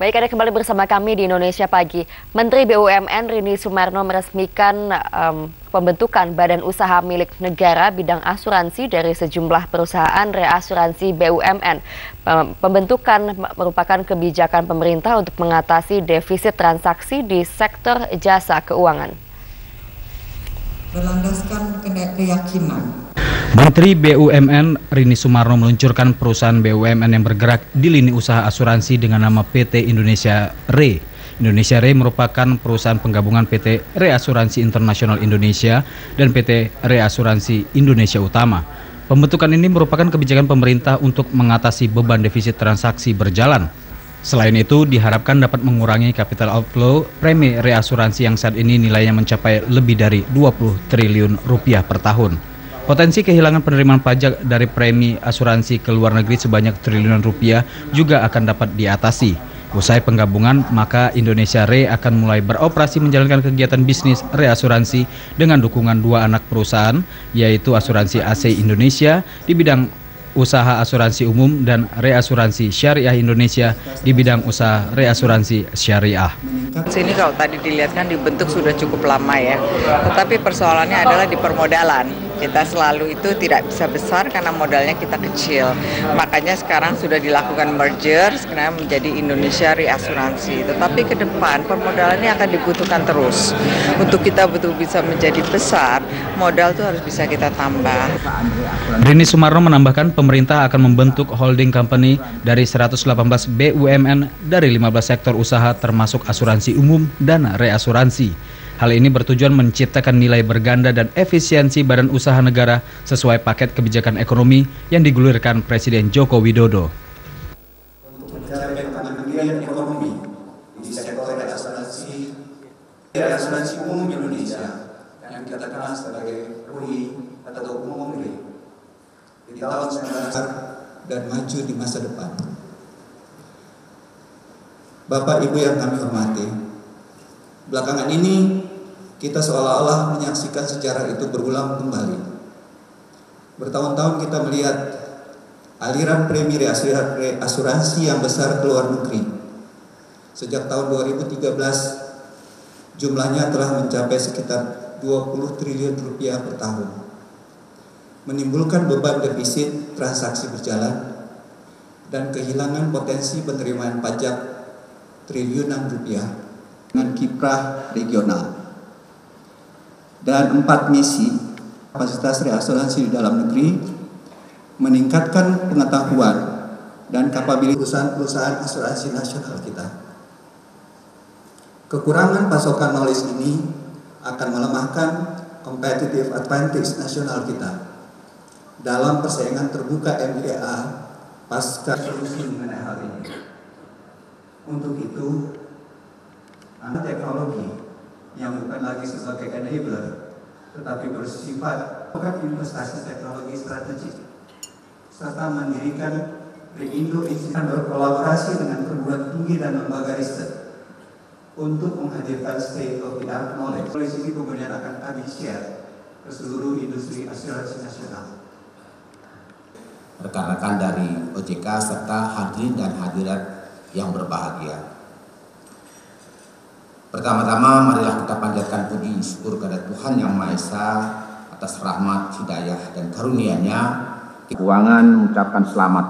Baik, Anda kembali bersama kami di Indonesia Pagi. Menteri BUMN Rini Sumarno meresmikan pembentukan badan usaha milik negara bidang asuransi dari sejumlah perusahaan reasuransi BUMN. Pembentukan merupakan kebijakan pemerintah untuk mengatasi defisit transaksi di sektor jasa keuangan. Berlandaskan keyakinan. Menteri BUMN Rini Sumarno meluncurkan perusahaan BUMN yang bergerak di lini usaha asuransi dengan nama PT Indonesia Re. Indonesia Re merupakan perusahaan penggabungan PT Reasuransi Internasional Indonesia dan PT Reasuransi Indonesia Utama. Pembentukan ini merupakan kebijakan pemerintah untuk mengatasi beban defisit transaksi berjalan. Selain itu, diharapkan dapat mengurangi capital outflow premi reasuransi yang saat ini nilainya mencapai lebih dari 20 triliun rupiah per tahun. Potensi kehilangan penerimaan pajak dari premi asuransi ke luar negeri sebanyak triliunan rupiah juga akan dapat diatasi. Usai penggabungan, maka Indonesia Re akan mulai beroperasi menjalankan kegiatan bisnis reasuransi dengan dukungan dua anak perusahaan, yaitu Asuransi AC Indonesia di bidang usaha asuransi umum dan Reasuransi Syariah Indonesia di bidang usaha reasuransi syariah. Sini kalau tadi dilihat kan dibentuk sudah cukup lama ya, tetapi persoalannya adalah di permodalan. Kita selalu itu tidak bisa besar karena modalnya kita kecil. Makanya sekarang sudah dilakukan merger sekarang menjadi Indonesia Reasuransi. Tetapi ke depan permodalannya akan dibutuhkan terus. Untuk kita betul bisa menjadi besar, modal itu harus bisa kita tambah. Rini Sumarno menambahkan pemerintah akan membentuk holding company dari 118 BUMN dari 15 sektor usaha termasuk asuransi umum dan reasuransi. Hal ini bertujuan menciptakan nilai berganda dan efisiensi badan usaha negara sesuai paket kebijakan ekonomi yang digulirkan Presiden Joko Widodo. Untuk mencapai kemandirian ekonomi di sektor reasuransi umum Indonesia yang kita kenal sebagai RUI atau umum RI di tahun 19 dan maju di masa depan. Bapak Ibu yang kami hormati, belakangan ini kita seolah-olah menyaksikan sejarah itu berulang kembali. Bertahun-tahun kita melihat aliran premi asuransi yang besar ke luar negeri. Sejak tahun 2013, jumlahnya telah mencapai sekitar 20 triliun rupiah per tahun. Menimbulkan beban defisit transaksi berjalan dan kehilangan potensi penerimaan pajak triliunan rupiah dengan kiprah regional. Dan 4 misi kapasitas reasuransi di dalam negeri, meningkatkan pengetahuan dan kapabilitas perusahaan asuransi nasional kita. Kekurangan pasokan knowledge ini akan melemahkan competitive advantage nasional kita dalam persaingan terbuka MIA pasca solusi mengenai hal ini. Untuk itu, teknologi yang bukan lagi sebagai enabler, tetapi bersifat investasi teknologi strategik, serta mendirikan Reindo Institute berkolaborasi dengan perguruan tinggi dan lembaga riset untuk menghadirkan state of the art knowledge. Polisi ini kemudian akan kami share ke seluruh industri asuransi nasional. Rekan-rekan dari OJK serta hadirin dan hadirat yang berbahagia. Pertama-tama marilah kita panjatkan puji syukur kepada Tuhan Yang Maha Esa atas rahmat, hidayah, dan karunia-Nya. Keuangan mengucapkan selamat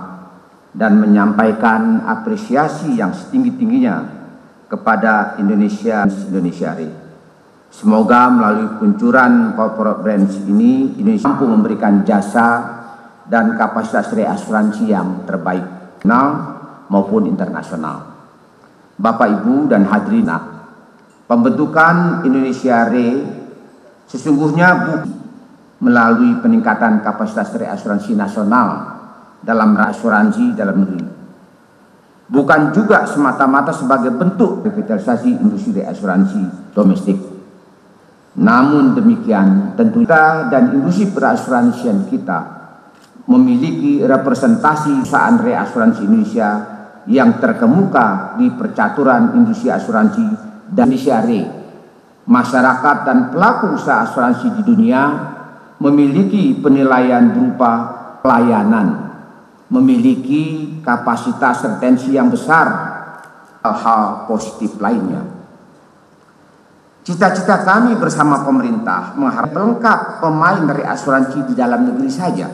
dan menyampaikan apresiasi yang setinggi-tingginya kepada Indonesia Re. Semoga melalui peluncuran corporate brands ini, Indonesia mampu memberikan jasa dan kapasitas reasuransi yang terbaik, nasional maupun internasional. Bapak, Ibu, dan hadirin, pembentukan Indonesia Re sesungguhnya melalui peningkatan kapasitas reasuransi nasional dalam reasuransi dalam negeri. Bukan juga semata-mata sebagai bentuk revitalisasi industri reasuransi domestik. Namun demikian, tentu kita dan industri perasuransian kita memiliki representasi perusahaan reasuransi Indonesia yang terkemuka di percaturan industri asuransi dan Indonesia Re. Masyarakat dan pelaku usaha asuransi di dunia memiliki penilaian berupa pelayanan, memiliki kapasitas retensi yang besar, hal-hal positif lainnya. Cita-cita kami bersama pemerintah mengharapkan pelengkap pemain reasuransi di dalam negeri saja,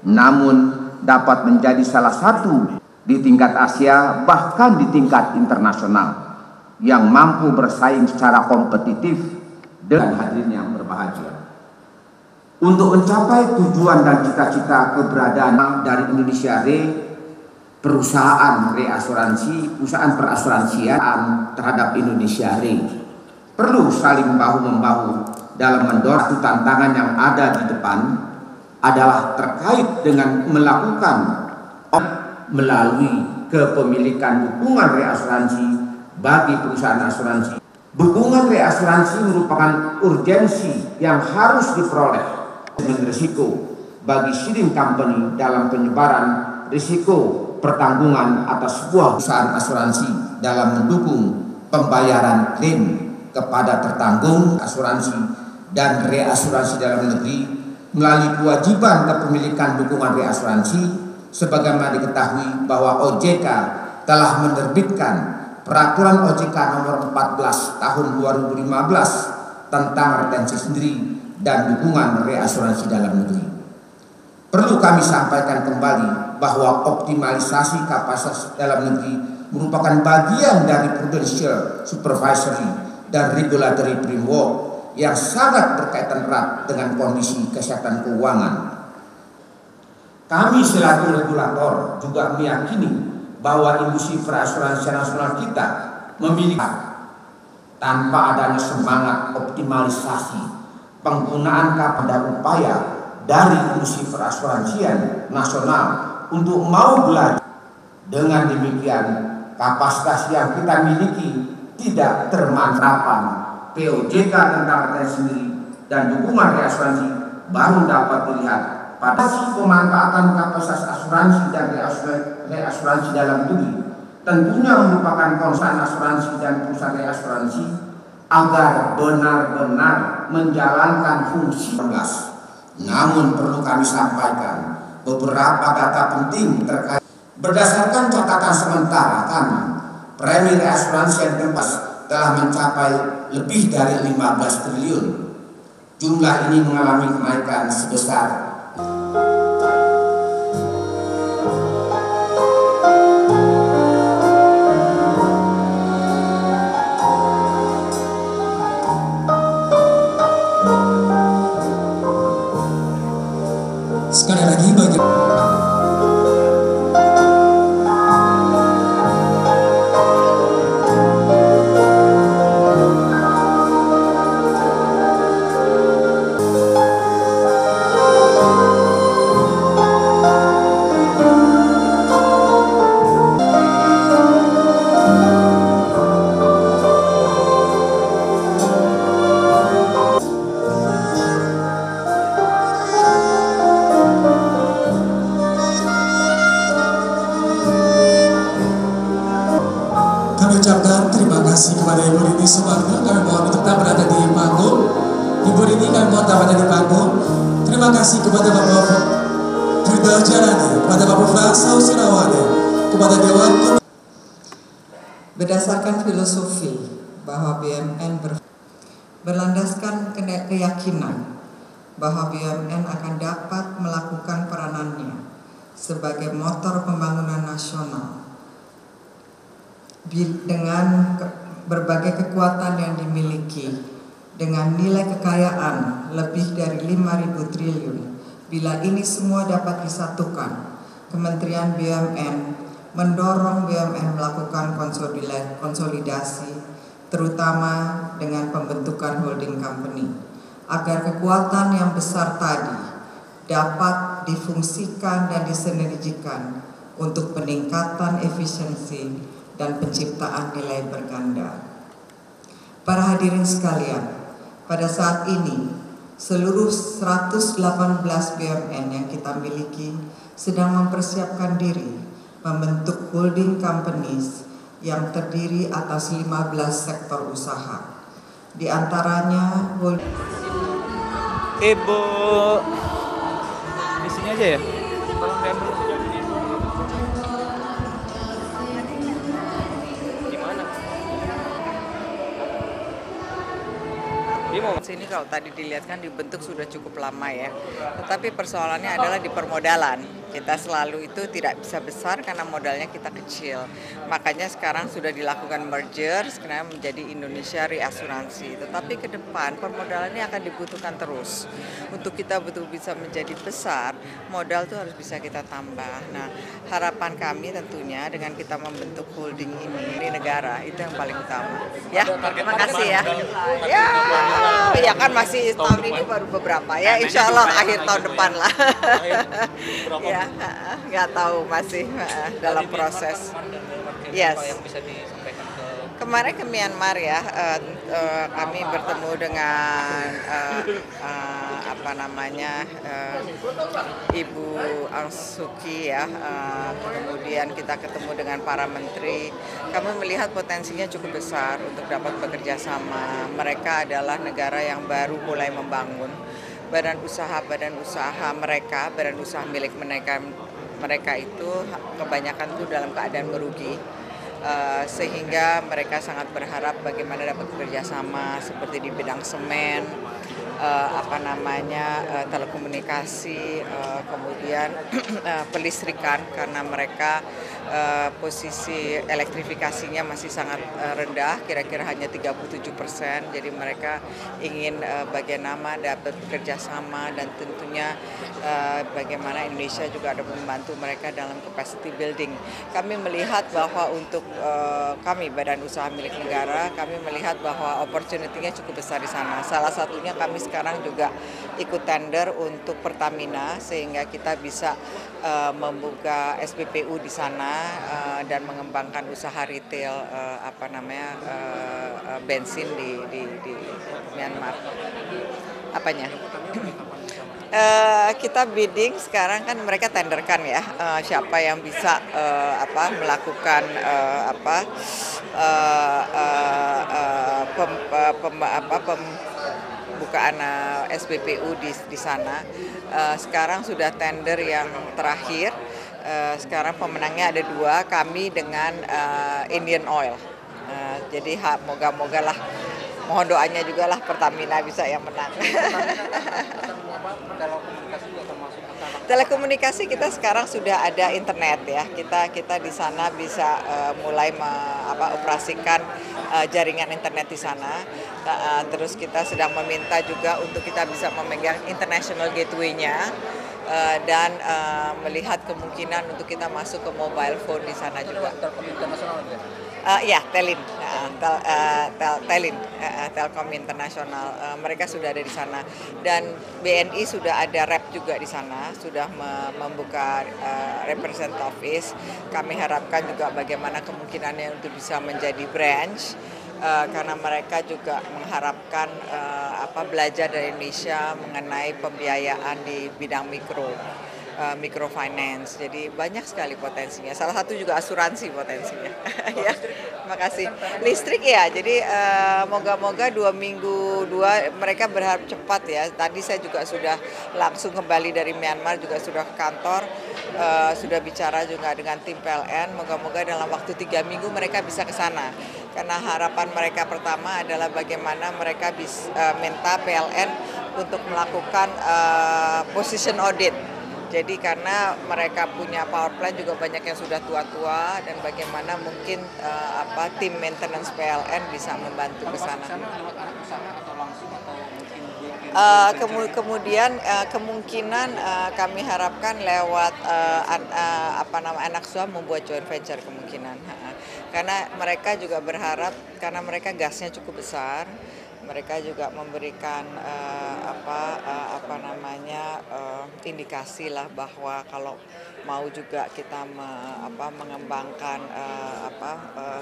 namun dapat menjadi salah satu di tingkat Asia bahkan di tingkat internasional yang mampu bersaing secara kompetitif dengan hadirin yang berbahagia. Untuk mencapai tujuan dan cita-cita keberadaan dari Indonesia Re, perusahaan perasuransian terhadap Indonesia Re perlu saling bahu-membahu dalam mendorong tantangan yang ada di depan adalah terkait dengan melakukan melalui kepemilikan dukungan reasuransi bagi perusahaan asuransi. Dukungan reasuransi merupakan urgensi yang harus diperoleh dengan risiko bagi seeding company dalam penyebaran risiko pertanggungan atas sebuah perusahaan asuransi dalam mendukung pembayaran klaim kepada tertanggung asuransi dan reasuransi dalam negeri melalui kewajiban kepemilikan dukungan reasuransi, sebagaimana diketahui bahwa OJK telah menerbitkan Peraturan OJK Nomor 14 Tahun 2015 tentang retensi sendiri dan dukungan reasuransi dalam negeri. Perlu kami sampaikan kembali bahwa optimalisasi kapasitas dalam negeri merupakan bagian dari prudential, supervisory, dan regulatory framework yang sangat berkaitan erat dengan kondisi kesehatan keuangan. Kami selaku regulator juga meyakini bahwa industri perasuransian nasional kita memiliki tanpa adanya semangat optimalisasi penggunaan kepada upaya dari industri perasuransian nasional untuk mau belajar. Dengan demikian, kapasitas yang kita miliki tidak termanfaatkan POJK tentang retensi sendiri dan dukungan reasuransi baru dapat dilihat pada pemanfaatan kapasitas asuransi dan reasuransi dalam negeri. Tentunya merupakan konsen asuransi dan perusahaan reasuransi agar benar-benar menjalankan fungsi. Namun perlu kami sampaikan beberapa data penting terkait. Berdasarkan catatan sementara kami, premi reasuransi yang telah mencapai lebih dari 15 triliun. Jumlah ini mengalami kenaikan sebesar sekali lagi bagi ucapkan terima kasih kepada Ibu Rini Sumarno. Kami mohon untuk tak berada di panggung. Ibu Rini kami mohon tak berada di panggung. Terima kasih kepada Bapak Ridal Jalani, kepada Bapak Frasa Usirawane, kepada Dewan. Berdasarkan filosofi bahwa BUMN berlandaskan keyakinan bahwa BUMN akan dapat melakukan peranannya sebagai motor pembangunan nasional dengan berbagai kekuatan yang dimiliki, dengan nilai kekayaan lebih dari 5.000 triliun. Bila ini semua dapat disatukan, Kementerian BUMN mendorong BUMN melakukan konsolidasi, terutama dengan pembentukan holding company, agar kekuatan yang besar tadi dapat difungsikan dan disinergikan untuk peningkatan efisiensi dan penciptaan nilai berganda. Para hadirin sekalian, pada saat ini seluruh 118 BUMN yang kita miliki sedang mempersiapkan diri membentuk holding companies yang terdiri atas 15 sektor usaha. Di antaranya Ibu di sini aja ya. Tolong diambil. Sini kalau tadi dilihat kan dibentuk sudah cukup lama ya, tetapi persoalannya adalah di permodalan. Kita selalu itu tidak bisa besar karena modalnya kita kecil. Makanya sekarang sudah dilakukan merger, sekarang menjadi Indonesia Re Asuransi. Tetapi ke depan permodalannya akan dibutuhkan terus. Untuk kita betul bisa menjadi besar, modal itu harus bisa kita tambah. Nah, harapan kami tentunya dengan kita membentuk holding ini di negara, itu yang paling utama. Ya, terima kasih ya. Ya kan masih tahun ini baru beberapa ya, insya Allah akhir tahun depan lah. Ya, nggak tahu masih dalam proses. Yes. Kemarin ke Myanmar ya, kami bertemu dengan Ibu Aung Suu Kyi ya, kemudian kita ketemu dengan para menteri. Kami melihat potensinya cukup besar untuk dapat bekerja sama. Mereka adalah negara yang baru mulai membangun badan usaha mereka, badan usaha milik mereka itu kebanyakan itu dalam keadaan merugi. Sehingga mereka sangat berharap bagaimana dapat bekerja sama seperti di bidang semen, telekomunikasi, kemudian pelistrikan karena mereka posisi elektrifikasinya masih sangat rendah, kira-kira hanya 37%. Jadi mereka ingin bagaimana dapat bekerja sama dan tentunya bagaimana Indonesia juga ada membantu mereka dalam capacity building. Kami melihat bahwa untuk kami badan usaha milik negara, kami melihat bahwa opportunity-nya cukup besar di sana. Salah satunya kami sekarang juga ikut tender untuk Pertamina sehingga kita bisa membuka SPPU di sana dan mengembangkan usaha retail bensin di Myanmar. Apanya? Kita bidding sekarang kan mereka tenderkan ya siapa yang bisa melakukan pembukaan SPPU di sana. Sekarang sudah tender yang terakhir. Sekarang pemenangnya ada 2, kami dengan Indian Oil. Jadi moga-moga lah, mohon doanya juga lah Pertamina bisa yang menang. Telekomunikasi kita sekarang sudah ada internet ya. Kita di sana bisa mulai operasikan jaringan internet di sana. Terus kita sedang meminta juga untuk kita bisa memegang international gateway-nya. Dan melihat kemungkinan untuk kita masuk ke mobile phone di sana juga. Ya, Telkom Internasional, mereka sudah ada di sana. Dan BNI sudah ada rep juga di sana, sudah membuka representative office. Kami harapkan juga bagaimana kemungkinannya untuk bisa menjadi branch. Karena mereka juga mengharapkan belajar dari Indonesia mengenai pembiayaan di bidang microfinance. Jadi banyak sekali potensinya. Salah satu juga asuransi potensinya. Ya, terima kasih. Listrik ya. Jadi moga-moga 2 minggu mereka berharap cepat ya. Tadi saya juga sudah langsung kembali dari Myanmar, juga sudah ke kantor, sudah bicara juga dengan tim PLN. Moga-moga dalam waktu 3 minggu mereka bisa ke sana. Karena harapan mereka pertama adalah bagaimana mereka bisa minta PLN untuk melakukan position audit. Jadi karena mereka punya power plant juga banyak yang sudah tua-tua dan bagaimana mungkin tim maintenance PLN bisa membantu ke sana. Kemudian kemungkinan kami harapkan lewat anak usaha membuat joint venture kemungkinan. Karena mereka juga berharap, karena mereka gasnya cukup besar, mereka juga memberikan indikasi lah bahwa kalau mau juga kita mengembangkan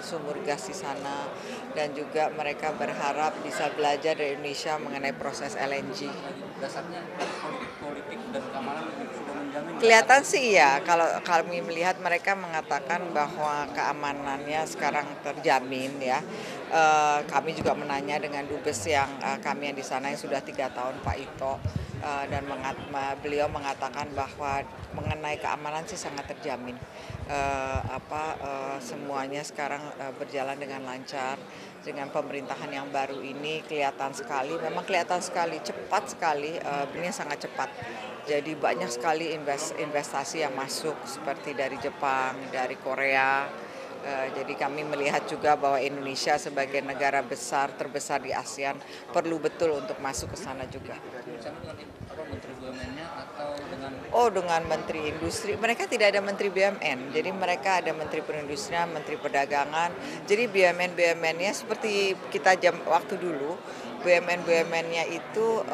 sumur gas di sana, dan juga mereka berharap bisa belajar dari Indonesia mengenai proses LNG. Dasarnya politik dan keamanan sudah menjamin. Kelihatan sih ya, kalau kami melihat mereka mengatakan bahwa keamanannya sekarang terjamin ya. Kami juga menanya dengan dubes yang kami yang di sana yang sudah 3 tahun, Pak Ito, dan beliau mengatakan bahwa mengenai keamanan sih sangat terjamin. Semuanya sekarang berjalan dengan lancar. Dengan pemerintahan yang baru ini kelihatan sekali, memang kelihatan sekali, cepat sekali, ini sangat cepat. Jadi banyak sekali investasi yang masuk seperti dari Jepang, dari Korea. Jadi kami melihat juga bahwa Indonesia sebagai negara terbesar di ASEAN perlu betul untuk masuk ke sana juga. Dengan Menteri Industri, mereka tidak ada Menteri BUMN, jadi mereka ada Menteri Perindustrian, Menteri Perdagangan. Jadi BUMN-nya seperti kita waktu dulu, BUMN-nya itu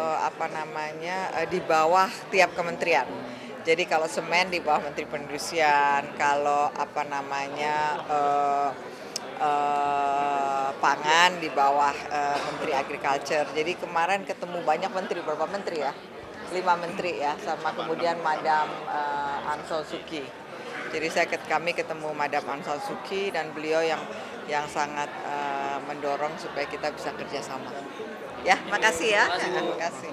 di bawah tiap kementerian. Jadi kalau semen di bawah Menteri Perindustrian, kalau pangan di bawah Menteri Agriculture. Jadi kemarin ketemu banyak menteri, berapa menteri ya? 5 menteri ya, sama kemudian Madam Aung San Suu Kyi. Jadi kami ketemu Madam Aung San Suu Kyi dan beliau yang sangat mendorong supaya kita bisa kerjasama. Ya, makasih ya. Terima kasih.